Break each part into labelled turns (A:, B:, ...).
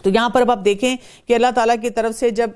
A: تو یہاں پر اب آپ دیکھیں کہ اللہ تعالیٰ کی طرف سے جب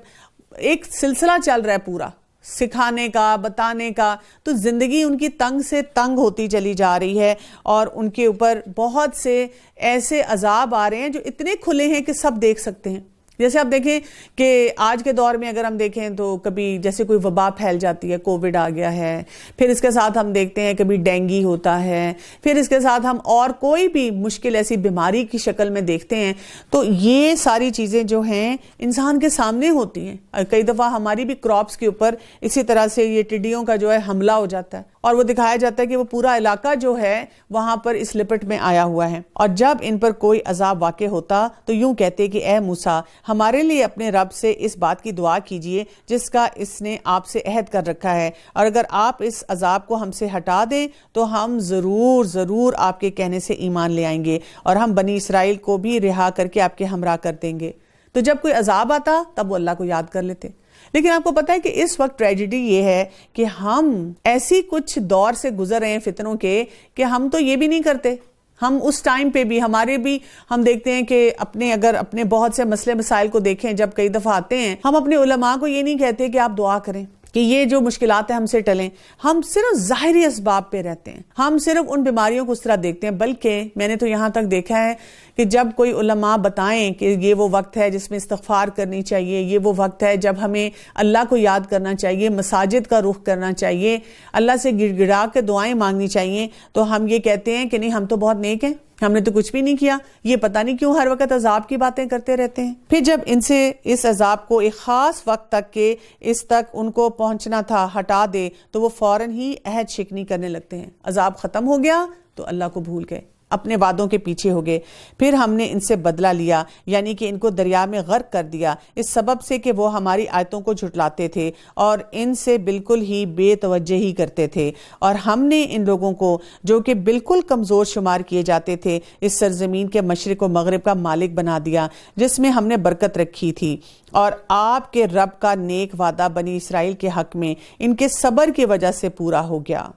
A: ایک سلسلہ چل رہا ہے پورا سکھانے کا، بتانے کا، تو زندگی ان کی تنگ سے تنگ ہوتی چلی جا رہی ہے، اور ان کے اوپر بہت سے ایسے عذاب آ رہے ہیں جو اتنے کھلے ہیں کہ سب دیکھ سکتے ہیں۔ جیسے آپ دیکھیں کہ آج کے دور میں اگر ہم دیکھیں تو کبھی جیسے کوئی وبا پھیل جاتی ہے، کووڈ آ گیا ہے، پھر اس کے ساتھ ہم دیکھتے ہیں کبھی ڈینگی ہوتا ہے، پھر اس کے ساتھ ہم اور کوئی بھی مشکل ایسی بیماری کی شکل میں دیکھتے ہیں، تو یہ ساری چیزیں جو ہیں انسان کے سامنے ہوتی ہیں۔ کئی دفعہ ہماری بھی کراپس کے اوپر اسی طرح سے یہ ٹڈیوں کا جو ہے حملہ ہو جاتا ہے، اور وہ دکھایا جاتا ہے کہ وہ پورا علاقہ جو ہے وہاں پر اس لپٹ میں آیا ہوا ہے، اور جب ان پر کوئی عذاب واقع ہوتا تو یوں کہتے کہ اے موسیٰ، ہمارے لیے اپنے رب سے اس بات کی دعا کیجئے جس کا اس نے آپ سے عہد کر رکھا ہے، اور اگر آپ اس عذاب کو ہم سے ہٹا دیں تو ہم ضرور آپ کے کہنے سے ایمان لے آئیں گے، اور ہم بنی اسرائیل کو بھی رہا کر کے آپ کے ہمراہ کر دیں گے۔ تو جب کوئی عذاب آتا تب وہ اللہ کو یاد کر لیتے۔ لیکن آپ کو پتہ ہے کہ اس وقت ٹریجڈی یہ ہے کہ ہم ایسی کچھ دور سے گزر رہے ہیں فتنوں کے کہ ہم تو یہ بھی نہیں کرتے۔ ہم اس ٹائم پہ بھی ہمارے بھی ہم دیکھتے ہیں کہ اگر اپنے بہت سے مسئلے مسائل کو دیکھیں، جب کئی دفعہ آتے ہیں، ہم اپنے علماء کو یہ نہیں کہتے کہ آپ دعا کریں کہ یہ جو مشکلات ہیں ہم سے ٹلیں، ہم صرف ظاہری اسباب پہ رہتے ہیں، ہم صرف ان بیماریوں کو اس طرح دیکھتے ہیں۔ بلکہ میں نے تو یہاں تک دیکھا ہے کہ جب کوئی علماء بتائیں کہ یہ وہ وقت ہے جس میں استغفار کرنی چاہیے، یہ وہ وقت ہے جب ہمیں اللہ کو یاد کرنا چاہیے، مساجد کا رخ کرنا چاہیے، اللہ سے گڑ گڑا کے دعائیں مانگنی چاہیے، تو ہم یہ کہتے ہیں کہ نہیں، ہم تو بہت نیک ہیں، ہم نے تو کچھ بھی نہیں کیا، یہ پتہ نہیں کیوں ہر وقت عذاب کی باتیں کرتے رہتے ہیں۔ پھر جب ان سے اس عذاب کو ایک خاص وقت تک کہ اس تک ان کو پہنچنا تھا ہٹا دے تو وہ فوراً ہی عہد شکنی کرنے لگتے ہیں۔ عذاب ختم ہو گیا تو اللہ کو بھول گئے، اپنے وعدوں کے پیچھے ہو گئے۔ پھر ہم نے ان سے بدلہ لیا، یعنی کہ ان کو دریا میں غرق کر دیا، اس سبب سے کہ وہ ہماری آیتوں کو جھٹلاتے تھے اور ان سے بالکل ہی بے توجہی کرتے تھے، اور ہم نے ان لوگوں کو جو کہ بالکل کمزور شمار کیے جاتے تھے اس سرزمین کے مشرق و مغرب کا مالک بنا دیا جس میں ہم نے برکت رکھی تھی، اور آپ کے رب کا نیک وعدہ بنی اسرائیل کے حق میں ان کے صبر کی وجہ سے پورا ہو گیا۔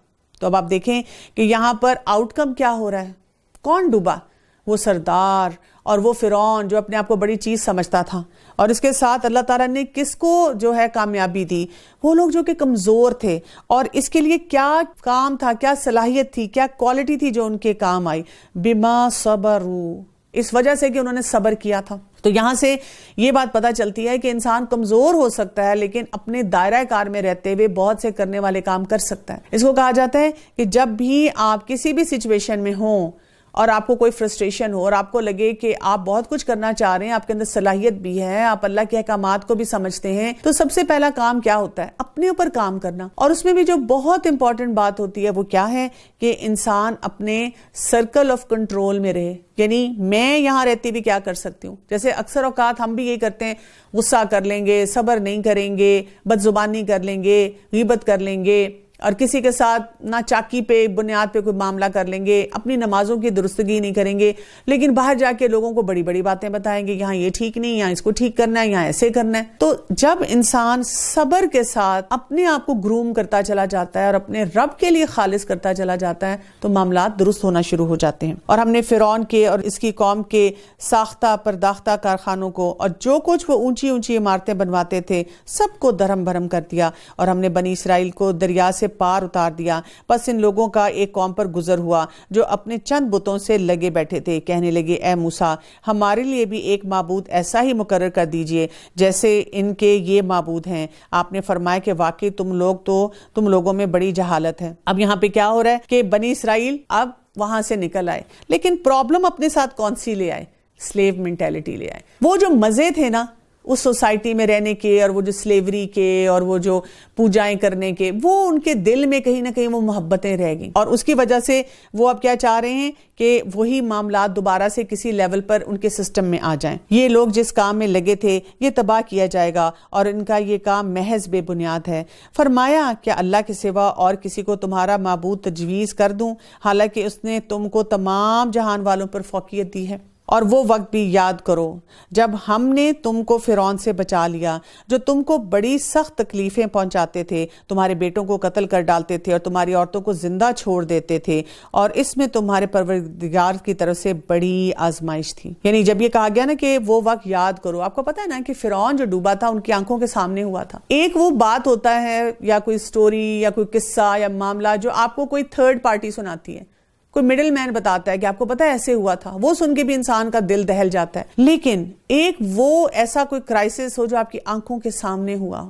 A: تو اب آپ دیکھیں کہ یہاں پر آؤٹ کم کیا ہو رہا ہے، کون ڈوبا؟ وہ سردار اور وہ فرعون جو اپنے آپ کو بڑی چیز سمجھتا تھا، اور اس کے ساتھ اللہ تعالیٰ نے کس کو جو ہے کامیابی دی؟ وہ لوگ جو کہ کمزور تھے، اور اس کے لیے کیا کام تھا، کیا صلاحیت تھی، کیا کوالٹی تھی جو ان کے کام آئی؟ بما صبروا، اس وجہ سے کہ انہوں نے صبر کیا تھا۔ تو یہاں سے یہ بات پتہ چلتی ہے کہ انسان کمزور ہو سکتا ہے لیکن اپنے دائرہ کار میں رہتے ہوئے بہت سے کرنے والے کام کر سکتا ہے۔ اس کو کہا جاتا ہے کہ جب بھی آپ کسی بھی سچویشن میں ہوں اور آپ کو کوئی فرسٹریشن ہو اور آپ کو لگے کہ آپ بہت کچھ کرنا چاہ رہے ہیں، آپ کے اندر صلاحیت بھی ہے، آپ اللہ کے احکامات کو بھی سمجھتے ہیں، تو سب سے پہلا کام کیا ہوتا ہے؟ اپنے اوپر کام کرنا۔ اور اس میں بھی جو بہت امپورٹنٹ بات ہوتی ہے وہ کیا ہے کہ انسان اپنے سرکل آف کنٹرول میں رہے، یعنی میں یہاں رہتی بھی کیا کر سکتی ہوں۔ جیسے اکثر اوقات ہم بھی یہی کرتے ہیں، غصہ کر لیں گے، صبر نہیں کریں گے، بد زبانی کر لیں گے، غیبت کر لیں گے، اور کسی کے ساتھ نہ چاکی پہ بنیاد پہ کوئی معاملہ کر لیں گے، اپنی نمازوں کی درستگی نہیں کریں گے، لیکن باہر جا کے لوگوں کو بڑی بڑی باتیں بتائیں گے، یہاں یہ ٹھیک نہیں، یہاں اس کو ٹھیک کرنا ہے، یہاں ایسے کرنا ہے۔ تو جب انسان صبر کے ساتھ اپنے آپ کو گروم کرتا چلا جاتا ہے اور اپنے رب کے لیے خالص کرتا چلا جاتا ہے تو معاملات درست ہونا شروع ہو جاتے ہیں۔ اور ہم نے فرعون کے اور اس کی قوم کے ساختہ پرداختہ کارخانوں کو اور جو کچھ وہ اونچی اونچی عمارتیں بنواتے تھے سب کو درہم بھرم کر دیا، اور ہم نے بنی اسرائیل کو دریا سے پار اتار دیا۔ پس ان لوگوں کا ایک قوم پر گزر ہوا جو اپنے چند بتوں سے لگے بیٹھے تھے، کہنے لگے اے موسیٰ، ہمارے لیے بھی ایک معبود ایسا ہی مقرر کر دیجئے جیسے ان کے یہ معبود ہیں۔ آپ نے فرمایا کہ واقعی تم لوگوں میں بڑی جہالت ہے۔ اب یہاں پہ کیا ہو رہا ہے کہ بنی اسرائیل اب وہاں سے نکل آئے، لیکن پرابلم اپنے ساتھ کون سی لے آئے؟ سلیو مینٹیلٹی لے آئے۔ وہ جو مزے تھے نا اس سوسائٹی میں رہنے کے، اور وہ جو سلیوری کے اور وہ جو پوجائیں کرنے کے، وہ ان کے دل میں کہیں نہ کہیں وہ محبتیں رہ گئیں، اور اس کی وجہ سے وہ اب کیا چاہ رہے ہیں کہ وہی معاملات دوبارہ سے کسی لیول پر ان کے سسٹم میں آ جائیں۔ یہ لوگ جس کام میں لگے تھے یہ تباہ کیا جائے گا، اور ان کا یہ کام محض بے بنیاد ہے۔ فرمایا کیا اللہ کے سوا اور کسی کو تمہارا معبود تجویز کر دوں، حالانکہ اس نے تم کو تمام جہان والوں پر فوقیت دی ہے۔ اور وہ وقت بھی یاد کرو جب ہم نے تم کو فرعون سے بچا لیا جو تم کو بڑی سخت تکلیفیں پہنچاتے تھے، تمہارے بیٹوں کو قتل کر ڈالتے تھے اور تمہاری عورتوں کو زندہ چھوڑ دیتے تھے، اور اس میں تمہارے پروردگار کی طرف سے بڑی آزمائش تھی۔ یعنی جب یہ کہا گیا نا کہ وہ وقت یاد کرو، آپ کو پتہ ہے نا کہ فرعون جو ڈوبا تھا ان کی آنکھوں کے سامنے ہوا تھا۔ ایک وہ بات ہوتا ہے یا کوئی سٹوری یا کوئی قصہ یا معاملہ جو آپ کو کوئی تھرڈ پارٹی سناتی ہے، کوئی مڈل مین بتاتا ہے کہ آپ کو پتہ ہے ایسے ہوا تھا، وہ سن کے بھی انسان کا دل دہل جاتا ہے۔ لیکن ایک وہ ایسا کوئی کرائسس ہو جو آپ کی آنکھوں کے سامنے ہوا،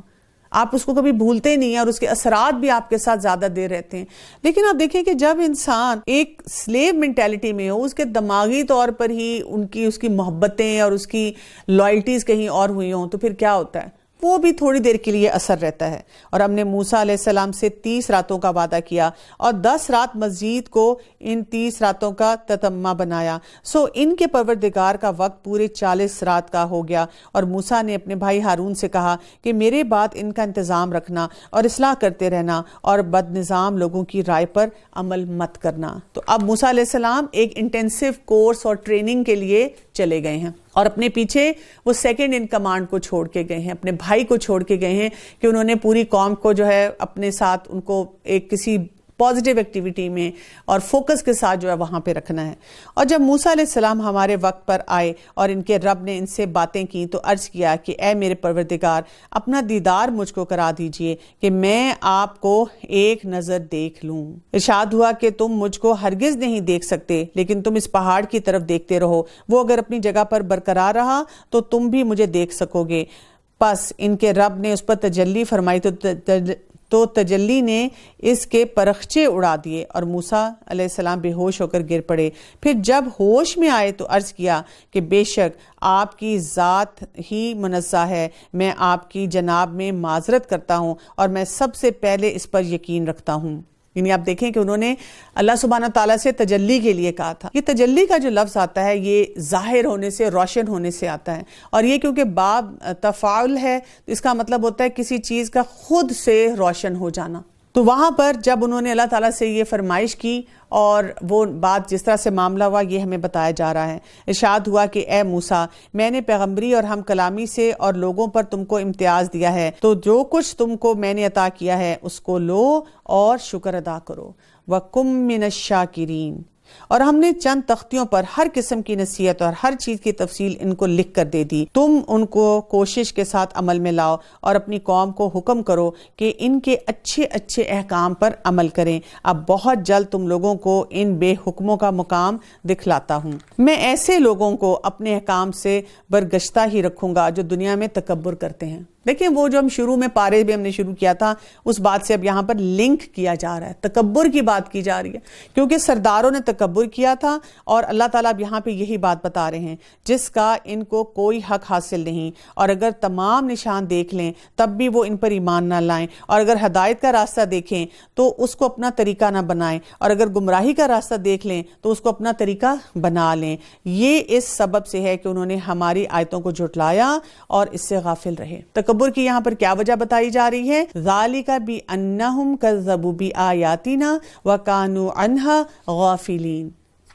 A: آپ اس کو کبھی بھولتے نہیں ہیں اور اس کے اثرات بھی آپ کے ساتھ زیادہ دیر رہتے ہیں۔ لیکن آپ دیکھیں کہ جب انسان ایک سلیو مینٹیلٹی میں ہو، اس کے دماغی طور پر ہی اس کی محبتیں اور اس کی لائلٹیز کہیں اور ہوئی ہوں، تو پھر کیا ہوتا ہے؟ وہ بھی تھوڑی دیر کے لیے اثر رہتا ہے۔ اور ہم نے موسیٰ علیہ السلام سے 30 راتوں کا وعدہ کیا اور 10 رات مزید کو ان 30 راتوں کا تتمہ بنایا، سو ان کے پروردگار کا وقت پورے 40 رات کا ہو گیا۔ اور موسیٰ نے اپنے بھائی ہارون سے کہا کہ میرے بعد ان کا انتظام رکھنا اور اصلاح کرتے رہنا اور بد نظام لوگوں کی رائے پر عمل مت کرنا۔ تو اب موسیٰ علیہ السلام ایک انٹینسو کورس اور ٹریننگ کے لیے چلے گئے ہیں، اور اپنے پیچھے وہ سیکنڈ ان کمانڈ کو چھوڑ کے گئے ہیں، اپنے بھائی کو چھوڑ کے گئے ہیں کہ انہوں نے پوری قوم کو جو ہے اپنے ساتھ ان کو ایک کسی پازیٹیو ایکٹیویٹی میں اور فوکس کے ساتھ جو ہے وہاں پہ رکھنا ہے۔ اور جب موسیٰ علیہ السلام ہمارے وقت پر آئے اور ان کے رب نے ان سے باتیں کی تو عرض کیا کہ اے میرے پروردگار، اپنا دیدار مجھ کو کرا دیجئے کہ میں آپ کو ایک نظر دیکھ لوں۔ ارشاد ہوا کہ تم مجھ کو ہرگز نہیں دیکھ سکتے، لیکن تم اس پہاڑ کی طرف دیکھتے رہو، وہ اگر اپنی جگہ پر برقرار رہا تو تم بھی مجھے دیکھ سکو گے۔ پس ان کے رب نے اس پر تجلی فرمائی تو تجلی نے اس کے پرخچے اڑا دیے اور موسیٰ علیہ السلام بے ہوش ہو کر گر پڑے۔ پھر جب ہوش میں آئے تو عرض کیا کہ بے شک آپ کی ذات ہی منزہ ہے، میں آپ کی جناب میں معذرت کرتا ہوں اور میں سب سے پہلے اس پر یقین رکھتا ہوں۔ یعنی آپ دیکھیں کہ انہوں نے اللہ سبحانہ تعالیٰ سے تجلی کے لیے کہا تھا۔ یہ تجلی کا جو لفظ آتا ہے یہ ظاہر ہونے سے، روشن ہونے سے آتا ہے، اور یہ کیونکہ باب تفاعل ہے اس کا مطلب ہوتا ہے کسی چیز کا خود سے روشن ہو جانا۔ تو وہاں پر جب انہوں نے اللہ تعالیٰ سے یہ فرمائش کی اور وہ بات جس طرح سے معاملہ ہوا یہ ہمیں بتایا جا رہا ہے۔ ارشاد ہوا کہ اے موسیٰ، میں نے پیغمبری اور ہم کلامی سے اور لوگوں پر تم کو امتیاز دیا ہے، تو جو کچھ تم کو میں نے عطا کیا ہے اس کو لو اور شکر ادا کرو۔ وَقُم مِّنَ الشَّاكِرِينَ۔ اور ہم نے چند تختیوں پر ہر قسم کی نصیحت اور ہر چیز کی تفصیل ان کو لکھ کر دے دی، تم ان کو کوشش کے ساتھ عمل میں لاؤ اور اپنی قوم کو حکم کرو کہ ان کے اچھے اچھے احکام پر عمل کریں۔ اب بہت جلد تم لوگوں کو ان بے حکموں کا مقام دکھلاتا ہوں۔ میں ایسے لوگوں کو اپنے احکام سے برگشتہ ہی رکھوں گا جو دنیا میں تکبر کرتے ہیں۔ دیکھیں وہ جو ہم شروع میں پارے بھی ہم نے شروع کیا تھا اس بات سے اب یہاں پر لنک کیا جا رہا ہے، تکبر کی بات کی جا رہی ہے، کیونکہ سرداروں نے تکبر کیا تھا اور اللہ تعالیٰ اب یہاں پہ یہی بات بتا رہے ہیں جس کا ان کو کوئی حق حاصل نہیں، اور اگر تمام نشان دیکھ لیں تب بھی وہ ان پر ایمان نہ لائیں، اور اگر ہدایت کا راستہ دیکھیں تو اس کو اپنا طریقہ نہ بنائیں، اور اگر گمراہی کا راستہ دیکھ لیں تو اس کو اپنا طریقہ بنا لیں۔ یہ اس سبب سے ہے کہ انہوں نے ہماری آیتوں کو جھٹلایا اور اس سے غافل رہے۔ تکبر کی یہاں پر کیا وجہ بتائی جا رہی ہے؟ ذالک بانہم کذبوا بآیاتنا وکانوا عنہا غافلین،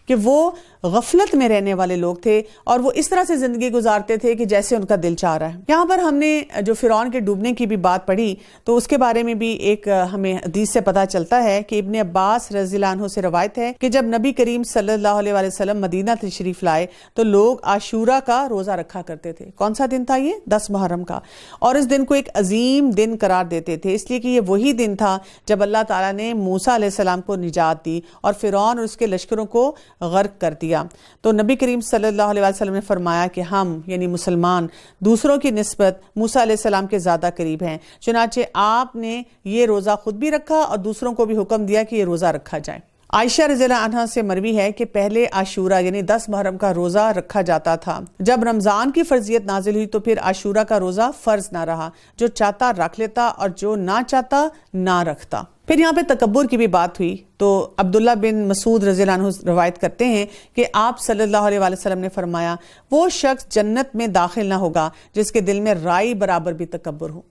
A: کہ وہ غفلت میں رہنے والے لوگ تھے اور وہ اس طرح سے زندگی گزارتے تھے کہ جیسے ان کا دل چاہ رہا ہے۔ یہاں پر ہم نے جو فرعون کے ڈوبنے کی بھی بات پڑھی تو اس کے بارے میں بھی ایک ہمیں حدیث سے پتہ چلتا ہے کہ ابن عباس رضی اللہ عنہ سے روایت ہے کہ جب نبی کریم صلی اللہ علیہ وسلم مدینہ تشریف لائے تو لوگ عاشورہ کا روزہ رکھا کرتے تھے۔ کون سا دن تھا یہ؟ 10 محرم کا، اور اس دن کو ایک عظیم دن قرار دیتے تھے اس لیے کہ یہ وہی دن تھا جب اللہ تعالیٰ نے موسیٰ علیہ السلام کو نجات دی اور فرعون اور اس کے لشکروں کو غرق کر دیا۔ تو نبی کریم صلی اللہ علیہ وسلم نے فرمایا کہ ہم یعنی مسلمان دوسروں کی نسبت موسیٰ علیہ السلام کے زیادہ قریب ہیں، چنانچہ آپ نے یہ روزہ خود بھی رکھا اور دوسروں کو بھی حکم دیا کہ یہ روزہ رکھا جائے۔ عائشہ رضی اللہ عنہا سے مروی ہے کہ پہلے عاشورہ یعنی 10 محرم کا روزہ رکھا جاتا تھا، جب رمضان کی فرضیت نازل ہوئی تو پھر عاشورہ کا روزہ فرض نہ رہا، جو چاہتا رکھ لیتا اور جو نہ چاہتا نہ رکھتا۔ پھر یہاں پہ تکبر کی بھی بات ہوئی تو عبداللہ بن مسعود رضی اللہ عنہ روایت کرتے ہیں کہ آپ صلی اللہ علیہ وسلم نے فرمایا وہ شخص جنت میں داخل نہ ہوگا جس کے دل میں رائی برابر بھی تکبر ہو۔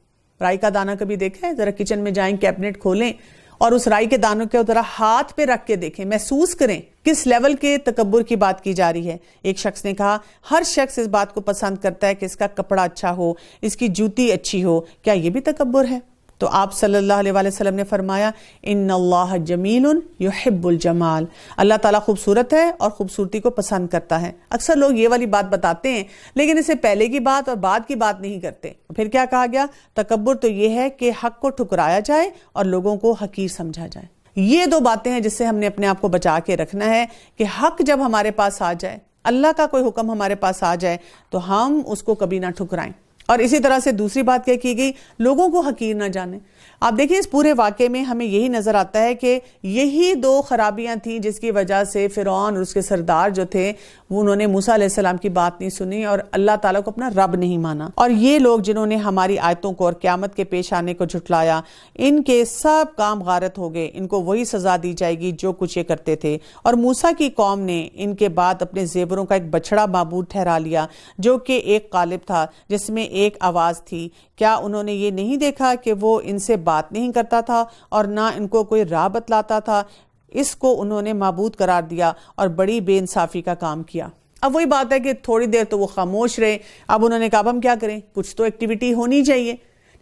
A: رائی کا دانہ کبھی دیکھا ہے؟ ذرا کچن میں جائیں، کیبنٹ کھولیں اور اس رائی کے دانوں کے ذرا ہاتھ پہ رکھ کے دیکھیں، محسوس کریں کس لیول کے تکبر کی بات کی جا رہی ہے۔ ایک شخص نے کہا ہر شخص اس بات کو پسند کرتا ہے کہ اس کا کپڑا اچھا ہو، اس کی جوتی اچھی ہو، کیا یہ بھی تکبر ہے؟ تو آپ صلی اللہ علیہ وآلہ وسلم نے فرمایا ان اللہ جمیل یحب الجمال، اللہ تعالیٰ خوبصورت ہے اور خوبصورتی کو پسند کرتا ہے۔ اکثر لوگ یہ والی بات بتاتے ہیں لیکن اسے پہلے کی بات اور بعد کی بات نہیں کرتے۔ پھر کیا کہا گیا؟ تکبر تو یہ ہے کہ حق کو ٹھکرایا جائے اور لوگوں کو حقیر سمجھا جائے۔ یہ دو باتیں ہیں جس سے ہم نے اپنے آپ کو بچا کے رکھنا ہے کہ حق جب ہمارے پاس آ جائے، اللہ کا کوئی حکم ہمارے پاس آ جائے تو ہم اس کو کبھی نہ ٹھکرائیں۔ اور اسی طرح سے دوسری بات کیا کی گئی؟ لوگوں کو حقیر نہ جانیں۔ آپ دیکھیں اس پورے واقعے میں ہمیں یہی نظر آتا ہے کہ یہی دو خرابیاں تھیں جس کی وجہ سے فرعون اور اس کے سردار جو تھے وہ انہوں نے موسیٰ علیہ السلام کی بات نہیں سنی اور اللہ تعالیٰ کو اپنا رب نہیں مانا۔ اور یہ لوگ جنہوں نے ہماری آیتوں کو اور قیامت کے پیش آنے کو جھٹلایا، ان کے سب کام غارت ہو گئے، ان کو وہی سزا دی جائے گی جو کچھ یہ کرتے تھے۔ اور موسیٰ کی قوم نے ان کے بعد اپنے زیوروں کا ایک بچڑا معبود ٹھہرا لیا جو کہ ایک قالب تھا جس میں ایک آواز تھی۔ کیا انہوں نے یہ نہیں دیکھا کہ وہ ان سے بات نہیں کرتا تھا اور نہ ان کو کوئی راہ بتلاتا تھا؟ اس کو انہوں نے معبود قرار دیا اور بڑی بے انصافی کا کام کیا۔ اب وہی بات ہے کہ تھوڑی دیر تو وہ خاموش رہے، اب انہوں نے کہا ہم کیا کریں، کچھ تو ایکٹیویٹی ہونی چاہیے۔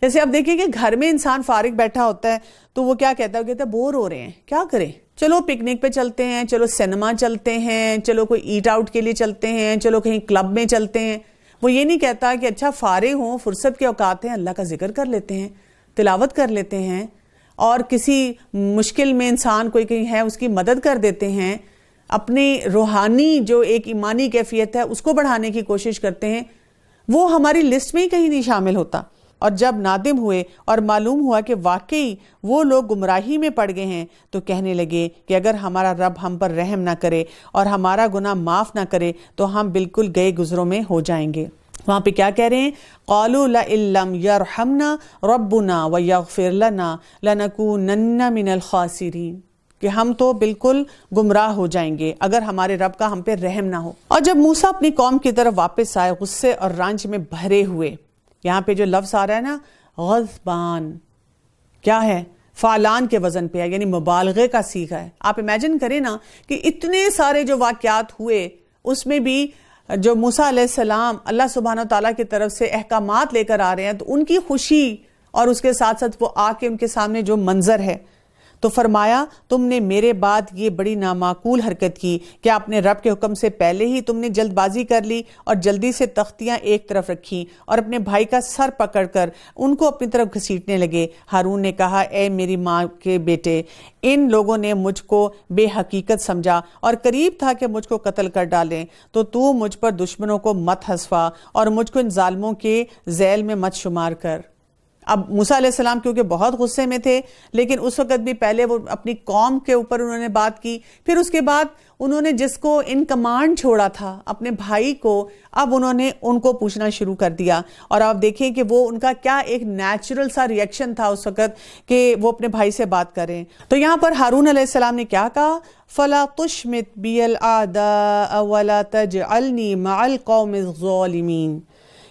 A: جیسے آپ دیکھیں کہ گھر میں انسان فارغ بیٹھا ہوتا ہے تو وہ کیا کہتا ہے؟ وہ کہتا ہے بور ہو رہے ہیں، کیا کریں، چلو پکنک پہ چلتے ہیں، چلو سینما چلتے ہیں، چلو کوئی ایٹ آؤٹ کے لیے چلتے ہیں، چلو کہیں کلب میں چلتے ہیں۔ وہ یہ نہیں کہتا کہ اچھا فارغ ہوں، فرصت کے اوقات ہیں، اللہ کا ذکر کر لیتے ہیں، تلاوت کر لیتے ہیں، اور کسی مشکل میں انسان کوئی کہیں ہے اس کی مدد کر دیتے ہیں، اپنی روحانی جو ایک ایمانی کیفیت ہے اس کو بڑھانے کی کوشش کرتے ہیں۔ وہ ہماری لسٹ میں ہی کہیں نہیں شامل ہوتا۔ اور جب نادم ہوئے اور معلوم ہوا کہ واقعی وہ لوگ گمراہی میں پڑ گئے ہیں تو کہنے لگے کہ اگر ہمارا رب ہم پر رحم نہ کرے اور ہمارا گناہ معاف نہ کرے تو ہم بالکل گئے گزروں میں ہو جائیں گے۔ وہاں پہ کیا کہہ رہے ہیں؟ قالوا لئن لم يرحمنا ربنا ويغفر لنا لنكونن من الخاسرین، کہ ہم تو بالکل گمراہ ہو جائیں گے اگر ہمارے رب کا ہم پہ رحم نہ ہو۔ اور جب موسیٰ اپنی قوم کی طرف واپس آئے غصے اور رنج میں بھرے ہوئے، یہاں پہ جو لفظ آ رہا ہے نا غضبان، کیا ہے؟ فعلان کے وزن پہ ہے، یعنی مبالغے کا صیغہ ہے۔ آپ امیجن کریں نا کہ اتنے سارے جو واقعات ہوئے اس میں بھی جو موسیٰ علیہ السلام اللہ سبحانہ وتعالیٰ کی طرف سے احکامات لے کر آ رہے ہیں تو ان کی خوشی اور اس کے ساتھ ساتھ وہ آ کے ان کے سامنے جو منظر ہے، تو فرمایا تم نے میرے بعد یہ بڑی نامعقول حرکت کی کہ اپنے رب کے حکم سے پہلے ہی تم نے جلد بازی کر لی اور جلدی سے تختیاں ایک طرف رکھی اور اپنے بھائی کا سر پکڑ کر ان کو اپنی طرف گھسیٹنے لگے۔ ہارون نے کہا اے میری ماں کے بیٹے، ان لوگوں نے مجھ کو بے حقیقت سمجھا اور قریب تھا کہ مجھ کو قتل کر ڈالیں، تو مجھ پر دشمنوں کو مت ہنسوا اور مجھ کو ان ظالموں کے ذیل میں مت شمار کر۔ اب موسیٰ علیہ السلام کیونکہ بہت غصے میں تھے، لیکن اس وقت بھی پہلے وہ اپنی قوم کے اوپر انہوں نے بات کی، پھر اس کے بعد انہوں نے جس کو ان کمانڈ چھوڑا تھا اپنے بھائی کو، اب انہوں نے ان کو پوچھنا شروع کر دیا۔ اور آپ دیکھیں کہ وہ ان کا کیا ایک نیچرل سا ریئیکشن تھا اس وقت کہ وہ اپنے بھائی سے بات کریں۔ تو یہاں پر ہارون علیہ السلام نے کیا کہا؟ فَلَا تُشْمِتْ بِيَ الْأَعْدَاءَ وَلَا تَجْعَلْنِي مَعَ الْقَوْمِ الظَّالِمِينَ،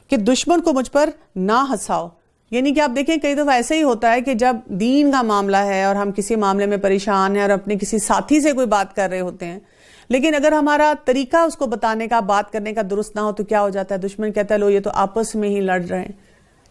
A: کہ دشمن کو مجھ پر نہ ہنساؤ۔ یعنی کہ آپ دیکھیں کئی دفعہ ایسا ہی ہوتا ہے کہ جب دین کا معاملہ ہے اور ہم کسی معاملے میں پریشان ہیں اور اپنے کسی ساتھی سے کوئی بات کر رہے ہوتے ہیں، لیکن اگر ہمارا طریقہ اس کو بتانے کا، بات کرنے کا درست نہ ہو تو کیا ہو جاتا ہے؟ دشمن کہتا ہے لو یہ تو آپس میں ہی لڑ رہے ہیں،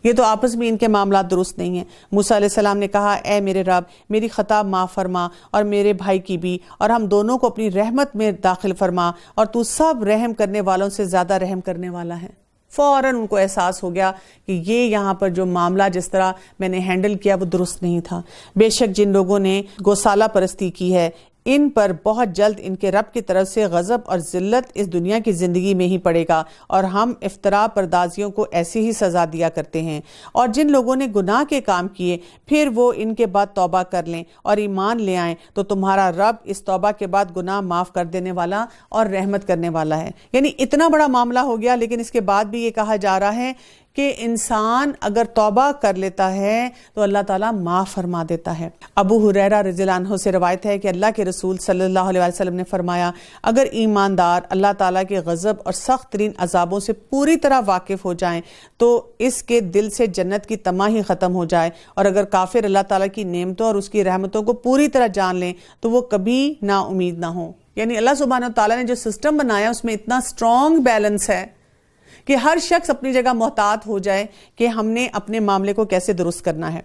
A: یہ تو آپس میں ان کے معاملات درست نہیں ہیں۔ موسیٰ علیہ السلام نے کہا اے میرے رب، میری خطا معاف فرما اور میرے بھائی کی بھی، اور ہم دونوں کو اپنی رحمت میں داخل فرما، اور تو سب رحم کرنے والوں سے زیادہ رحم کرنے والا ہے۔ فوراً ان کو احساس ہو گیا کہ یہ یہاں پر جو معاملہ جس طرح میں نے ہینڈل کیا وہ درست نہیں تھا۔ بے شک جن لوگوں نے گوسالہ پرستی کی ہے ان پر بہت جلد ان کے رب کی طرف سے غضب اور ذلت اس دنیا کی زندگی میں ہی پڑے گا، اور ہم افتراء پردازیوں کو ایسی ہی سزا دیا کرتے ہیں۔ اور جن لوگوں نے گناہ کے کام کیے پھر وہ ان کے بعد توبہ کر لیں اور ایمان لے آئیں تو تمہارا رب اس توبہ کے بعد گناہ معاف کر دینے والا اور رحمت کرنے والا ہے۔ یعنی اتنا بڑا معاملہ ہو گیا لیکن اس کے بعد بھی یہ کہا جا رہا ہے کہ انسان اگر توبہ کر لیتا ہے تو اللہ تعالیٰ معاف فرما دیتا ہے۔ ابو ہریرہ رضی اللہ عنہ سے روایت ہے کہ اللہ کے رسول صلی اللہ علیہ وسلم نے فرمایا، اگر ایماندار اللہ تعالیٰ کے غضب اور سخت ترین عذابوں سے پوری طرح واقف ہو جائیں تو اس کے دل سے جنت کی تمنا ہی ختم ہو جائے، اور اگر کافر اللہ تعالیٰ کی نعمتوں اور اس کی رحمتوں کو پوری طرح جان لیں تو وہ کبھی نا امید نہ ہوں۔ یعنی اللہ سبحانہ وتعالیٰ نے جو سسٹم بنایا اس میں اتنا سٹرونگ بیلنس ہے کہ ہر شخص اپنی جگہ محتاط ہو جائے کہ ہم نے اپنے معاملے کو کیسے درست کرنا ہے۔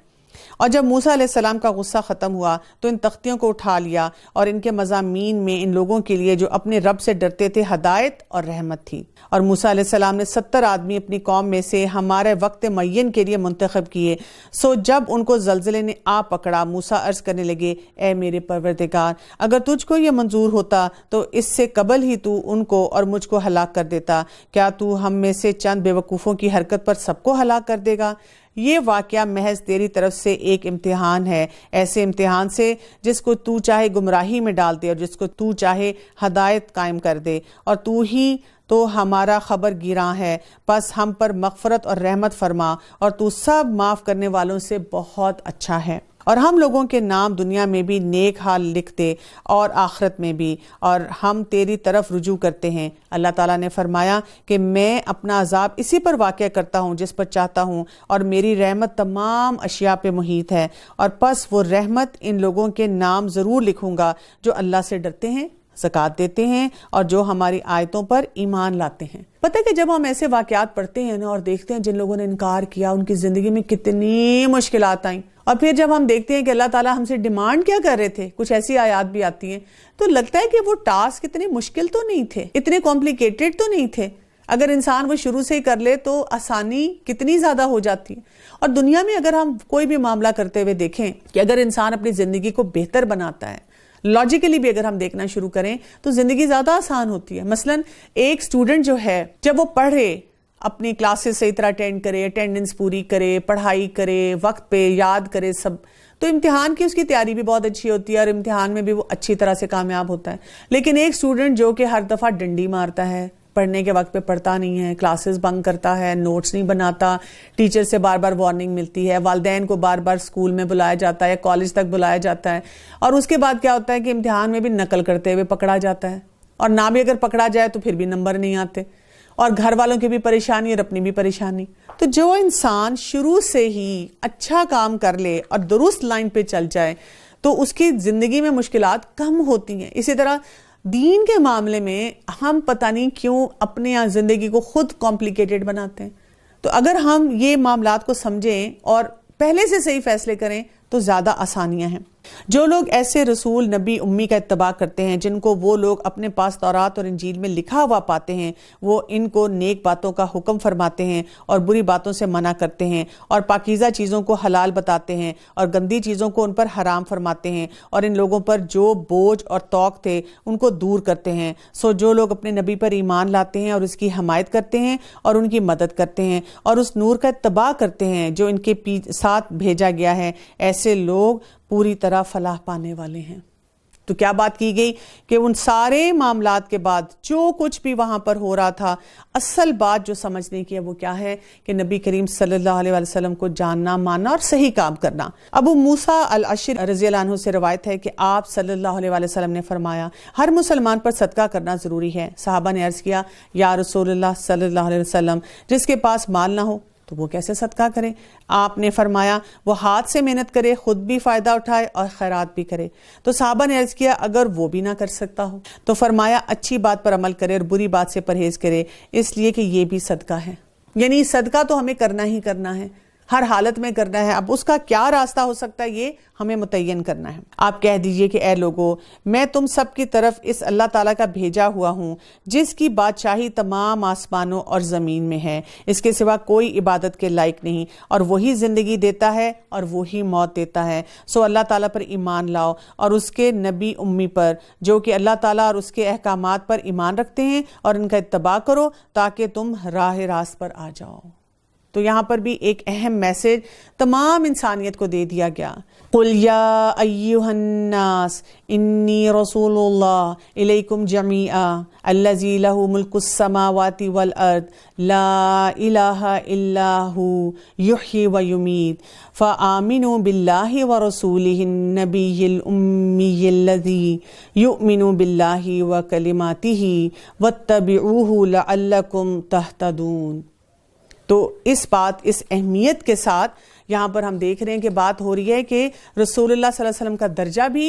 A: اور جب موسیٰ علیہ السلام کا غصہ ختم ہوا تو ان تختیوں کو اٹھا لیا اور ان کے مضامین میں ان لوگوں کے لیے جو اپنے رب سے ڈرتے تھے ہدایت اور رحمت تھی۔ اور موسیٰ علیہ السلام نے 70 آدمی اپنی قوم میں سے ہمارے وقت معین کے لیے منتخب کیے۔ سو جب ان کو زلزلے نے آ پکڑا، موسیٰ عرض کرنے لگے، اے میرے پروردگار، اگر تجھ کو یہ منظور ہوتا تو اس سے قبل ہی تو ان کو اور مجھ کو ہلاک کر دیتا۔ کیا تو ہم میں سے چند بے وقوفوں کی حرکت پر سب کو ہلاک کر دے گا؟ یہ واقعہ محض تیری طرف سے ایک امتحان ہے، ایسے امتحان سے جس کو تو چاہے گمراہی میں ڈال دے اور جس کو تو چاہے ہدایت قائم کر دے، اور تو ہی تو ہمارا خبر گیراں ہے، پس ہم پر مغفرت اور رحمت فرما، اور تو سب معاف کرنے والوں سے بہت اچھا ہے۔ اور ہم لوگوں کے نام دنیا میں بھی نیک حال لکھ دے اور آخرت میں بھی، اور ہم تیری طرف رجوع کرتے ہیں۔ اللہ تعالیٰ نے فرمایا کہ میں اپنا عذاب اسی پر واقع کرتا ہوں جس پر چاہتا ہوں، اور میری رحمت تمام اشیاء پہ محیط ہے، اور پس وہ رحمت ان لوگوں کے نام ضرور لکھوں گا جو اللہ سے ڈرتے ہیں، زکوٰۃ دیتے ہیں اور جو ہماری آیتوں پر ایمان لاتے ہیں۔ پتہ ہے کہ جب ہم ایسے واقعات پڑھتے ہیں اور دیکھتے ہیں جن لوگوں نے انکار کیا، ان کی زندگی میں کتنی مشکلات آئیں، اور پھر جب ہم دیکھتے ہیں کہ اللہ تعالیٰ ہم سے ڈیمانڈ کیا کر رہے تھے، کچھ ایسی آیات بھی آتی ہیں، تو لگتا ہے کہ وہ ٹاسک اتنے مشکل تو نہیں تھے، اتنے کمپلیکیٹڈ تو نہیں تھے۔ اگر انسان وہ شروع سے ہی کر لے تو آسانی کتنی زیادہ ہو جاتی ہے۔ اور دنیا میں اگر ہم کوئی بھی معاملہ کرتے ہوئے دیکھیں کہ اگر انسان اپنی زندگی کو بہتر بناتا ہے، لاجیکلی بھی اگر ہم دیکھنا شروع کریں تو زندگی زیادہ آسان ہوتی ہے۔ مثلا ایک اسٹوڈنٹ جو ہے، جب وہ پڑھے، اپنی کلاسز صحیح طرح اٹینڈ کرے، اٹینڈنس پوری کرے، پڑھائی کرے، وقت پہ یاد کرے سب، تو امتحان کی اس کی تیاری بھی بہت اچھی ہوتی ہے اور امتحان میں بھی وہ اچھی طرح سے کامیاب ہوتا ہے۔ لیکن ایک اسٹوڈنٹ جو کہ ہر دفعہ ڈنڈی مارتا ہے، پڑھنے کے وقت پہ پڑھتا نہیں ہے، کلاسز بنک کرتا ہے، نوٹس نہیں بناتا، ٹیچر سے بار بار وارننگ ملتی ہے، والدین کو بار بار اسکول میں بلایا جاتا ہے، کالج تک بلایا جاتا ہے، اور اس کے بعد کیا ہوتا ہے کہ امتحان میں بھی نقل کرتے ہوئے پکڑا جاتا ہے، اور نہ بھی اگر پکڑا جائے تو پھر بھی نمبر نہیں آتے، اور گھر والوں کی بھی پریشانی اور اپنی بھی پریشانی۔ تو جو انسان شروع سے ہی اچھا کام کر لے اور درست لائن پہ چل جائے تو اس کی زندگی میں مشکلات کم ہوتی ہیں۔ اسی طرح دین کے معاملے میں ہم پتہ نہیں کیوں اپنے زندگی کو خود کمپلیکیٹڈ بناتے ہیں۔ تو اگر ہم یہ معاملات کو سمجھیں اور پہلے سے صحیح فیصلے کریں تو زیادہ آسانیاں ہیں۔ جو لوگ ایسے رسول نبی امی کا اتباع کرتے ہیں جن کو وہ لوگ اپنے پاس تورات اور انجیل میں لکھا ہوا پاتے ہیں، وہ ان کو نیک باتوں کا حکم فرماتے ہیں اور بری باتوں سے منع کرتے ہیں، اور پاکیزہ چیزوں کو حلال بتاتے ہیں اور گندی چیزوں کو ان پر حرام فرماتے ہیں، اور ان لوگوں پر جو بوجھ اور توق تھے ان کو دور کرتے ہیں۔ سو جو لوگ اپنے نبی پر ایمان لاتے ہیں اور اس کی حمایت کرتے ہیں اور ان کی مدد کرتے ہیں اور اس نور کا اتباع کرتے ہیں جو ان کے ساتھ بھیجا گیا ہے، ایسے لوگ پوری طرح فلاح پانے والے ہیں۔ تو کیا بات کی گئی کہ ان سارے معاملات کے بعد جو کچھ بھی وہاں پر ہو رہا تھا، اصل بات جو سمجھنے کی ہے وہ کیا ہے کہ نبی کریم صلی اللہ علیہ وسلم کو جاننا، ماننا اور صحیح کام کرنا۔ ابو موسیٰ الاشعری رضی اللہ عنہ سے روایت ہے کہ آپ صلی اللہ علیہ وسلم نے فرمایا، ہر مسلمان پر صدقہ کرنا ضروری ہے۔ صحابہ نے عرض کیا، یا رسول اللہ صلی اللہ علیہ وسلم، جس کے پاس مال نہ ہو تو وہ کیسے صدقہ کرے؟ آپ نے فرمایا، وہ ہاتھ سے محنت کرے، خود بھی فائدہ اٹھائے اور خیرات بھی کرے۔ تو صحابہ نے عرض کیا، اگر وہ بھی نہ کر سکتا ہو؟ تو فرمایا، اچھی بات پر عمل کرے اور بری بات سے پرہیز کرے، اس لیے کہ یہ بھی صدقہ ہے۔ یعنی صدقہ تو ہمیں کرنا ہی کرنا ہے، ہر حالت میں کرنا ہے۔ اب اس کا کیا راستہ ہو سکتا ہے یہ ہمیں متعین کرنا ہے۔ آپ کہہ دیجئے کہ اے لوگو، میں تم سب کی طرف اس اللہ تعالیٰ کا بھیجا ہوا ہوں جس کی بادشاہی تمام آسمانوں اور زمین میں ہے، اس کے سوا کوئی عبادت کے لائق نہیں، اور وہی زندگی دیتا ہے اور وہی موت دیتا ہے۔ سو اللہ تعالیٰ پر ایمان لاؤ اور اس کے نبی امی پر جو کہ اللہ تعالیٰ اور اس کے احکامات پر ایمان رکھتے ہیں، اور ان کا اتباع کرو تاکہ تم راہ راست پر آ جاؤ۔ تو یہاں پر بھی ایک اہم میسج تمام انسانیت کو دے دیا گیا. قُلْ يَا أَيُّهَا النَّاسِ إِنِّي رَسُولُ اللَّهِ إِلَيْكُمْ جَمِيعًا الَّذِي لَهُ مُلْكُ السَّمَاوَاتِ وَالْأَرْضِ لَا إِلَهَ إِلَّا هُوَ يُحْيِي وَيُمِيتُ فَآمِنُوا بِاللَّهِ وَرَسُولِهِ النَّبِيِّ الْأُمِّيِّ الَّذِي يُؤْمِنُ بِاللَّهِ وَكَلِمَاتِهِ وَاتَّبِعُوهُ لَعَلَّكُمْ تَهْتَدُونَ. تو اس اہمیت کے ساتھ یہاں پر ہم دیکھ رہے ہیں کہ بات ہو رہی ہے کہ رسول اللہ صلی اللہ علیہ وسلم کا درجہ بھی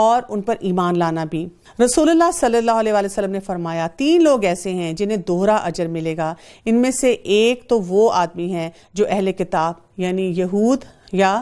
A: اور ان پر ایمان لانا بھی. رسول اللہ صلی اللہ علیہ وسلم نے فرمایا 3 لوگ ایسے ہیں جنہیں دوہرا اجر ملے گا. ان میں سے ایک تو وہ آدمی ہے جو اہل کتاب یعنی یہود یا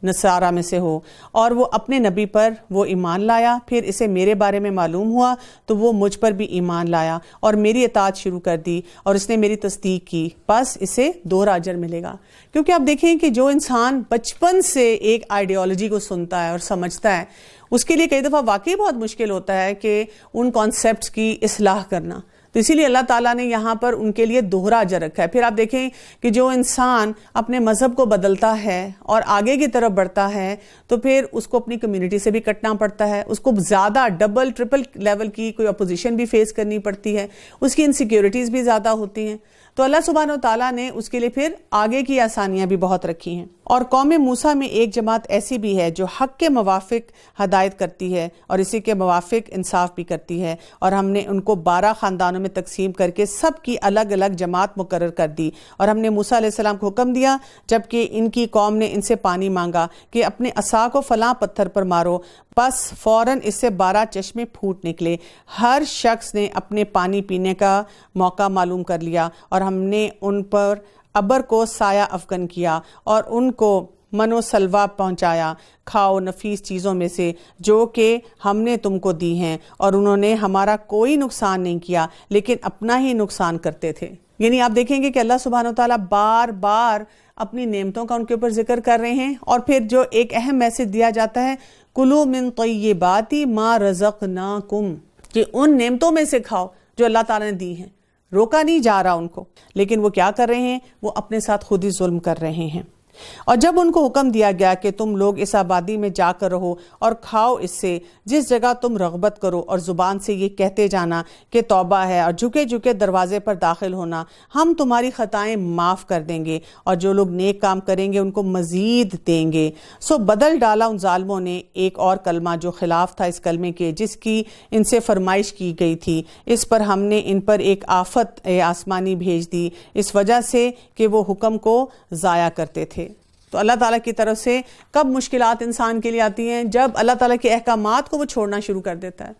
A: نصارہ میں سے ہو اور وہ اپنے نبی پر وہ ایمان لایا، پھر اسے میرے بارے میں معلوم ہوا تو وہ مجھ پر بھی ایمان لایا اور میری اطاعت شروع کر دی اور اس نے میری تصدیق کی، بس اسے دوہرا اجر ملے گا. کیونکہ آپ دیکھیں کہ جو انسان بچپن سے ایک آئیڈیالوجی کو سنتا ہے اور سمجھتا ہے اس کے لیے کئی دفعہ واقعی بہت مشکل ہوتا ہے کہ ان کانسیپٹس کی اصلاح کرنا. تو اسی لیے اللہ تعالیٰ نے یہاں پر ان کے لیے دوہرا اجر رکھا ہے. پھر آپ دیکھیں کہ جو انسان اپنے مذہب کو بدلتا ہے اور آگے کی طرف بڑھتا ہے تو پھر اس کو اپنی کمیونٹی سے بھی کٹنا پڑتا ہے، اس کو زیادہ ڈبل ٹرپل لیول کی کوئی اپوزیشن بھی فیس کرنی پڑتی ہے، اس کی انسیکیورٹیز بھی زیادہ ہوتی ہیں. تو اللہ سبحانہ و تعالیٰ نے اس کے لیے پھر آگے کی آسانیاں بھی بہت رکھی ہیں. اور قوم موسیٰ میں ایک جماعت ایسی بھی ہے جو حق کے موافق ہدایت کرتی ہے اور اسی کے موافق انصاف بھی کرتی ہے، اور ہم نے ان کو 12 خاندانوں میں تقسیم کر کے سب کی الگ الگ جماعت مقرر کر دی. اور ہم نے موسیٰ علیہ السلام کو حکم دیا جبکہ ان کی قوم نے ان سے پانی مانگا کہ اپنے عصا کو فلاں پتھر پر مارو، بس فوراً اس سے 12 چشمے پھوٹ نکلے. ہر شخص نے اپنے پانی پینے کا موقع معلوم کر لیا اور ہم نے ان پر ابر کو سایہ افکن کیا اور ان کو من و سلوہ پہنچایا. کھاؤ نفیس چیزوں میں سے جو کہ ہم نے تم کو دی ہیں، اور انہوں نے ہمارا کوئی نقصان نہیں کیا لیکن اپنا ہی نقصان کرتے تھے. یعنی آپ دیکھیں گے کہ اللہ سبحانہ وتعالیٰ بار بار اپنی نعمتوں کا ان کے اوپر ذکر کر رہے ہیں. اور پھر جو ایک اہم میسج دیا جاتا ہے کلوا من طیبات ما رزقناکم، کہ ان نعمتوں میں سے کھاؤ جو اللہ تعالیٰ نے دی ہیں. روکا نہیں جا رہا ان کو، لیکن وہ کیا کر رہے ہیں؟ وہ اپنے ساتھ خود ہی ظلم کر رہے ہیں. اور جب ان کو حکم دیا گیا کہ تم لوگ اس آبادی میں جا کر رہو اور کھاؤ اس سے جس جگہ تم رغبت کرو، اور زبان سے یہ کہتے جانا کہ توبہ ہے، اور جھکے جھکے دروازے پر داخل ہونا، ہم تمہاری خطائیں معاف کر دیں گے، اور جو لوگ نیک کام کریں گے ان کو مزید دیں گے. سو بدل ڈالا ان ظالموں نے ایک اور کلمہ جو خلاف تھا اس کلمے کے جس کی ان سے فرمائش کی گئی تھی. اس پر ہم نے ان پر ایک آفت آسمانی بھیج دی اس وجہ سے کہ وہ حکم کو ضائع کرتے تھے. تو اللہ تعالیٰ کی طرف سے کب مشکلات انسان کے لیے آتی ہیں؟ جب اللہ تعالیٰ کے احکامات کو وہ چھوڑنا شروع کر دیتا ہے.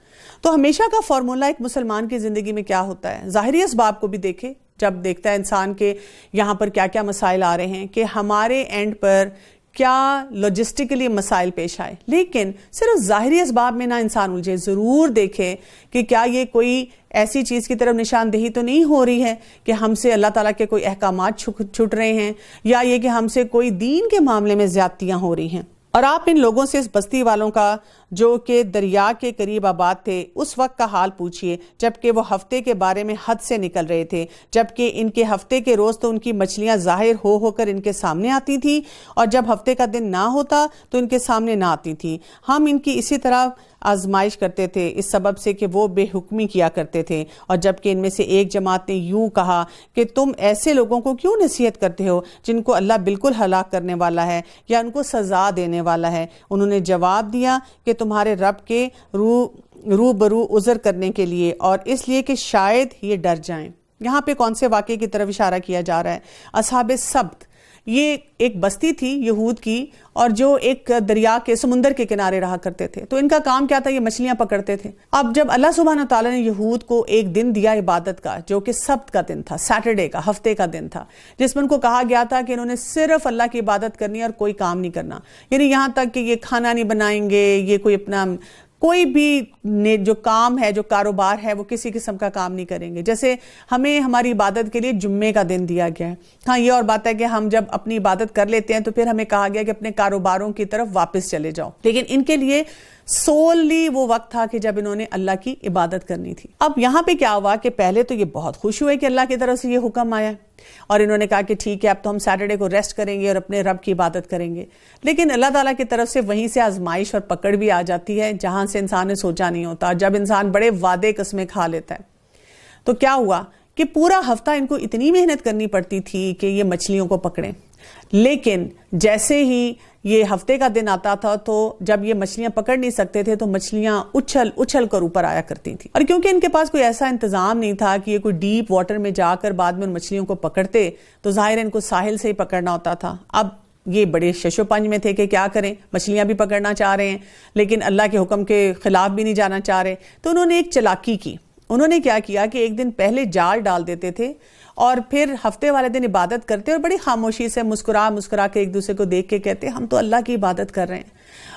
A: تو ہمیشہ کا فارمولہ ایک مسلمان کی زندگی میں کیا ہوتا ہے؟ ظاہری اسباب کو بھی دیکھے، جب دیکھتا ہے انسان کے یہاں پر کیا کیا مسائل آ رہے ہیں کہ ہمارے اینڈ پر کیا لاجسٹکلی مسائل پیش آئے، لیکن صرف ظاہری اسباب میں نہ انسان الجھے. ضرور دیکھے کہ کیا یہ کوئی ایسی چیز کی طرف نشاندہی تو نہیں ہو رہی ہے کہ ہم سے اللہ تعالیٰ کے کوئی احکامات چھٹ رہے ہیں، یا یہ کہ ہم سے کوئی دین کے معاملے میں زیادتیاں ہو رہی ہیں. اور آپ ان لوگوں سے اس بستی والوں کا جو کہ دریا کے قریب آباد تھے اس وقت کا حال پوچھئے جبکہ وہ ہفتے کے بارے میں حد سے نکل رہے تھے، جبکہ ان کے ہفتے کے روز تو ان کی مچھلیاں ظاہر ہو کر ان کے سامنے آتی تھی، اور جب ہفتے کا دن نہ ہوتا تو ان کے سامنے نہ آتی تھی. ہم ان کی اسی طرح آزمائش کرتے تھے اس سبب سے کہ وہ بے حکمی کیا کرتے تھے. اور جبکہ ان میں سے ایک جماعت نے یوں کہا کہ تم ایسے لوگوں کو کیوں نصیحت کرتے ہو جن کو اللہ بالکل ہلاک کرنے والا ہے یا ان کو سزا دینے والا ہے. انہوں نے جواب دیا کہ تمہارے رب کے روبرو عذر کرنے کے لیے اور اس لیے کہ شاید یہ ڈر جائیں. یہاں پہ کون سے واقعے کی طرف اشارہ کیا جا رہا ہے؟ اصحاب سبت، یہ ایک بستی تھی یہود کی، اور جو ایک دریا کے سمندر کے کنارے رہا کرتے تھے. تو ان کا کام کیا تھا؟ یہ مچھلیاں پکڑتے تھے. اب جب اللہ سبحانہ تعالیٰ نے یہود کو ایک دن دیا عبادت کا جو کہ سبت کا دن تھا، سیٹرڈے کا، ہفتے کا دن تھا، جس میں ان کو کہا گیا تھا کہ انہوں نے صرف اللہ کی عبادت کرنی ہے اور کوئی کام نہیں کرنا. یعنی یہاں تک کہ یہ کھانا نہیں بنائیں گے، یہ کوئی اپنا کوئی بھی جو کام ہے، جو کاروبار ہے، وہ کسی قسم کا کام نہیں کریں گے. جیسے ہمیں ہماری عبادت کے لیے جمعے کا دن دیا گیا ہے. ہاں یہ اور بات ہے کہ ہم جب اپنی عبادت کر لیتے ہیں تو پھر ہمیں کہا گیا کہ اپنے کاروباروں کی طرف واپس چلے جاؤ، لیکن ان کے لیے سوللی وہ وقت تھا کہ جب انہوں نے اللہ کی عبادت کرنی تھی. اب یہاں پہ کیا ہوا کہ پہلے تو یہ بہت خوش ہوئے کہ اللہ کی طرف سے یہ حکم آیا، اور انہوں نے کہا کہ ٹھیک ہے اب تو ہم سیٹرڈے کو ریسٹ کریں گے اور اپنے رب کی عبادت کریں گے. لیکن اللہ تعالیٰ کی طرف سے وہیں سے آزمائش اور پکڑ بھی آ جاتی ہے جہاں سے انسان نے سوچا نہیں ہوتا. جب انسان بڑے وعدے قسمیں کھا لیتا ہے تو کیا ہوا کہ پورا ہفتہ ان کو اتنی محنت کرنی پڑتی تھی کہ یہ مچھلیوں کو پکڑیں، لیکن جیسے ہی یہ ہفتے کا دن آتا تھا تو جب یہ مچھلیاں پکڑ نہیں سکتے تھے تو مچھلیاں اچھل کر اوپر آیا کرتی تھیں. اور کیونکہ ان کے پاس کوئی ایسا انتظام نہیں تھا کہ یہ کوئی ڈیپ واٹر میں جا کر بعد میں ان مچھلیوں کو پکڑتے، تو ظاہر ان کو ساحل سے ہی پکڑنا ہوتا تھا. اب یہ بڑے شش و پنج میں تھے کہ کیا کریں، مچھلیاں بھی پکڑنا چاہ رہے ہیں لیکن اللہ کے حکم کے خلاف بھی نہیں جانا چاہ رہے. تو انہوں نے ایک چلاکی کی. انہوں نے کیا کیا کہ ایک دن پہلے جال ڈال دیتے تھے اور پھر ہفتے والے دن عبادت کرتے اور بڑی خاموشی سے مسکرا کے ایک دوسرے کو دیکھ کے کہتے ہم تو اللہ کی عبادت کر رہے ہیں.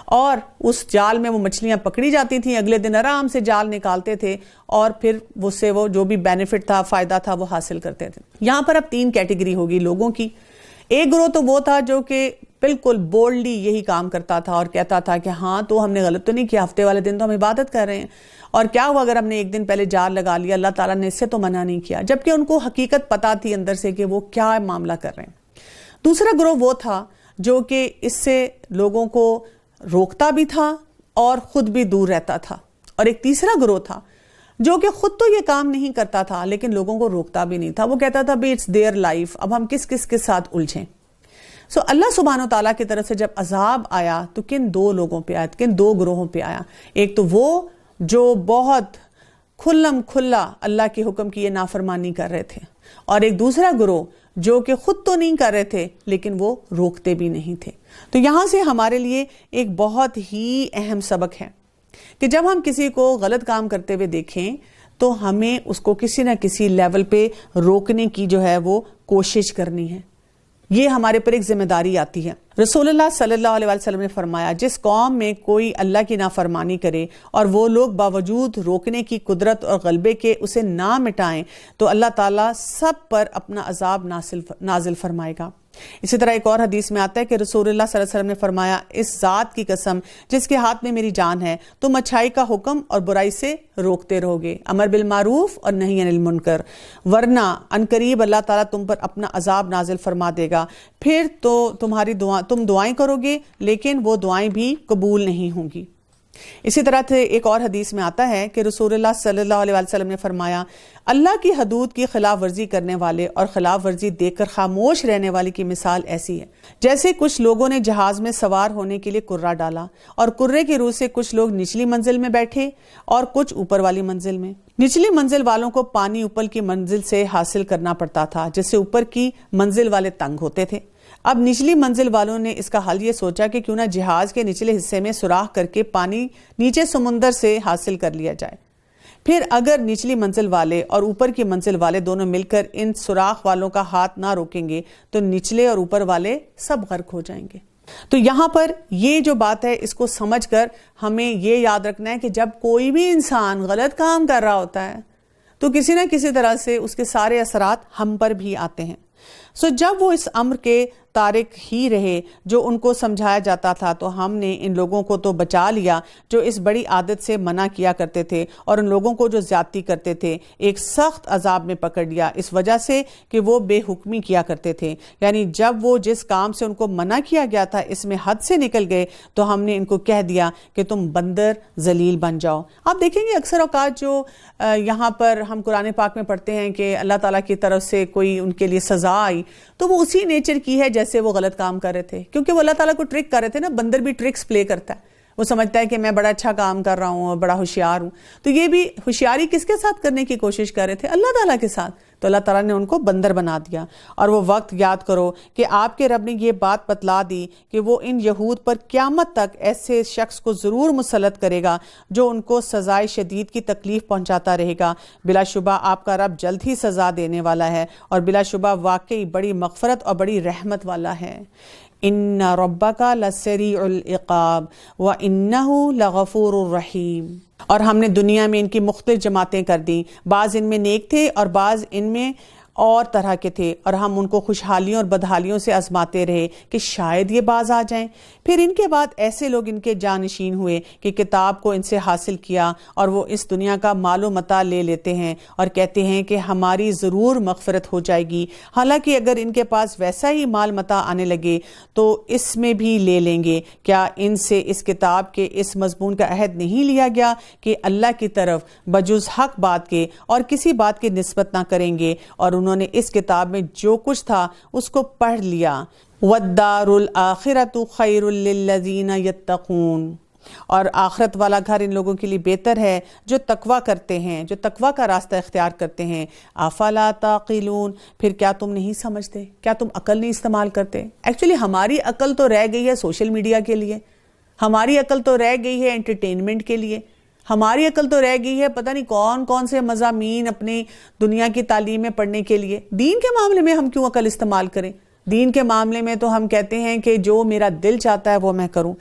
A: اور اس جال میں وہ مچھلیاں پکڑی جاتی تھیں. اگلے دن آرام سے جال نکالتے تھے اور پھر اس سے وہ جو بھی بینیفٹ تھا، فائدہ تھا، وہ حاصل کرتے تھے. یہاں پر اب 3 کیٹیگری ہوگی لوگوں کی. ایک گروہ تو وہ تھا جو کہ بالکل بولڈلی یہی کام کرتا تھا اور کہتا تھا کہ ہاں تو ہم نے غلط تو نہیں کیا، ہفتے والے دن تو ہم عبادت کر رہے ہیں، اور کیا ہوا اگر ہم نے ایک دن پہلے جال لگا لیا، اللہ تعالیٰ نے اس سے تو منع نہیں کیا. جبکہ ان کو حقیقت پتا تھی اندر سے کہ وہ کیا معاملہ کر رہے ہیں. دوسرا گروہ وہ تھا جو کہ اس سے لوگوں کو روکتا بھی تھا اور خود بھی دور رہتا تھا. اور ایک تیسرا گروہ تھا جو کہ خود تو یہ کام نہیں کرتا تھا لیکن لوگوں کو روکتا بھی نہیں تھا. وہ کہتا تھا بھی اٹس دیئر لائف، اب ہم کس کے ساتھ الجھیں. اللہ سبحانہ و تعالیٰ کی طرف سے جب عذاب آیا تو کن 2 لوگوں پہ آیا، کن 2 گروہوں پہ آیا. ایک تو وہ جو بہت کھلم کھلا اللہ کے حکم کی یہ نافرمانی کر رہے تھے، اور ایک دوسرا گروہ جو کہ خود تو نہیں کر رہے تھے لیکن وہ روکتے بھی نہیں تھے. تو یہاں سے ہمارے لیے ایک بہت ہی اہم سبق ہے کہ جب ہم کسی کو غلط کام کرتے ہوئے دیکھیں تو ہمیں اس کو کسی نہ کسی لیول پہ روکنے کی جو ہے وہ کوشش کرنی ہے. یہ ہمارے پر ایک ذمہ داری آتی ہے. رسول اللہ صلی اللہ علیہ وسلم نے فرمایا جس قوم میں کوئی اللہ کی نافرمانی کرے اور وہ لوگ باوجود روکنے کی قدرت اور غلبے کے اسے نہ مٹائیں تو اللہ تعالیٰ سب پر اپنا عذاب نازل فرمائے گا. اسی طرح ایک اور حدیث میں آتا ہے کہ رسول اللہ صلی اللہ علیہ وسلم نے فرمایا اس ذات کی قسم جس کے ہاتھ میں میری جان ہے، تم اچھائی کا حکم اور برائی سے روکتے رہو گے، امر بالمعروف اور نہی عن المنکر، ورنہ عنقریب اللہ تعالیٰ تم پر اپنا عذاب نازل فرما دے گا. پھر تو تم دعائیں کرو گے لیکن وہ دعائیں بھی قبول نہیں ہوں گی. اسی طرح سے ایک اور حدیث میں آتا ہے کہ رسول اللہ صلی اللہ علیہ وسلم نے فرمایا اللہ کی حدود کی خلاف ورزی کرنے والے اور خلاف ورزی دیکھ کر خاموش رہنے والے کی مثال ایسی ہے جیسے کچھ لوگوں نے جہاز میں سوار ہونے کے لیے کرہ ڈالا اور کرے کی روح سے کچھ لوگ نچلی منزل میں بیٹھے اور کچھ اوپر والی منزل میں. نچلی منزل والوں کو پانی اوپر کی منزل سے حاصل کرنا پڑتا تھا جس سے اوپر کی منزل والے تنگ ہوتے تھے. اب نچلی منزل والوں نے اس کا حل یہ سوچا کہ کیوں نہ جہاز کے نچلے حصے میں سوراخ کر کے پانی نیچے سمندر سے حاصل کر لیا جائے. پھر اگر نچلی منزل والے اور اوپر کی منزل والے دونوں مل کر ان سوراخ والوں کا ہاتھ نہ روکیں گے تو نچلے اور اوپر والے سب غرق ہو جائیں گے. تو یہاں پر یہ جو بات ہے اس کو سمجھ کر ہمیں یہ یاد رکھنا ہے کہ جب کوئی بھی انسان غلط کام کر رہا ہوتا ہے تو کسی نہ کسی طرح سے اس کے سارے اثرات ہم پر بھی آتے ہیں. جب وہ اس امر کے تارک ہی رہے جو ان کو سمجھایا جاتا تھا تو ہم نے ان لوگوں کو تو بچا لیا جو اس بڑی عادت سے منع کیا کرتے تھے اور ان لوگوں کو جو زیادتی کرتے تھے ایک سخت عذاب میں پکڑ لیا اس وجہ سے کہ وہ بے حکمی کیا کرتے تھے. یعنی جب وہ جس کام سے ان کو منع کیا گیا تھا اس میں حد سے نکل گئے تو ہم نے ان کو کہہ دیا کہ تم بندر ذلیل بن جاؤ. آپ دیکھیں گے اکثر اوقات جو یہاں پر ہم قرآن پاک میں پڑھتے ہیں کہ اللہ تعالیٰ کی طرف سے کوئی ان کے لیے سزا آئی تو وہ اسی نیچر کی ہے جیسے وہ غلط کام کر رہے تھے، کیونکہ وہ اللہ تعالیٰ کو ٹرک کر رہے تھے نا. بندر بھی ٹرکس پلے کرتا ہے، وہ سمجھتا ہے کہ میں بڑا اچھا کام کر رہا ہوں اور بڑا ہوشیار ہوں. تو یہ بھی ہوشیاری کس کے ساتھ کرنے کی کوشش کر رہے تھے؟ اللہ تعالیٰ کے ساتھ. تو اللہ تعالیٰ نے ان کو بندر بنا دیا. اور وہ وقت یاد کرو کہ آپ کے رب نے یہ بات بتلا دی کہ وہ ان یہود پر قیامت تک ایسے شخص کو ضرور مسلط کرے گا جو ان کو سزائے شدید کی تکلیف پہنچاتا رہے گا. بلا شبہ آپ کا رب جلد ہی سزا دینے والا ہے اور بلا شبہ واقعی بڑی مغفرت اور بڑی رحمت والا ہے. ان ربک لسریع العقاب وانہ لغفور الرحیم. اور ہم نے دنیا میں ان کی مختلف جماعتیں کر دیں، بعض ان میں نیک تھے اور بعض ان میں اور طرح کے تھے اور ہم ان کو خوشحالیوں اور بدحالیوں سے آزماتے رہے کہ شاید یہ باز آ جائیں۔ پھر ان کے بعد ایسے لوگ ان کے جانشین ہوئے کہ کتاب کو ان سے حاصل کیا اور وہ اس دنیا کا مال و متاع لے لیتے ہیں اور کہتے ہیں کہ ہماری ضرور مغفرت ہو جائے گی، حالانکہ اگر ان کے پاس ویسا ہی مال متاع آنے لگے تو اس میں بھی لے لیں گے۔ کیا ان سے اس کتاب کے اس مضمون کا عہد نہیں لیا گیا کہ اللہ کی طرف بجز حق بات کے اور کسی بات کی نسبت نہ کریں گے؟ اور انہوں نے اس کتاب میں جو کچھ تھا اس کو پڑھ لیا۔ وَالدَّارُ الْآخِرَةُ خَيْرٌ لِّلَّذِينَ يَتَّقُونَ، اور آخرت والا گھر ان لوگوں کے لیے بہتر ہے جو تقوی کرتے ہیں، جو تقوی کا راستہ اختیار کرتے ہیں۔ افلا تعقلون، پھر کیا تم نہیں سمجھتے؟ کیا تم عقل نہیں استعمال کرتے؟ ایکچولی ہماری عقل تو رہ گئی ہے سوشل میڈیا کے لیے، ہماری عقل تو رہ گئی ہے انٹرٹینمنٹ کے لیے، ہماری عقل تو رہ گئی ہے پتہ نہیں کون کون سے مضامین اپنی دنیا کی تعلیم میں پڑھنے کے لیے۔ دین کے معاملے میں ہم کیوں عقل استعمال کریں؟ دین کے معاملے میں تو ہم کہتے ہیں کہ جو میرا دل چاہتا ہے وہ میں کروں۔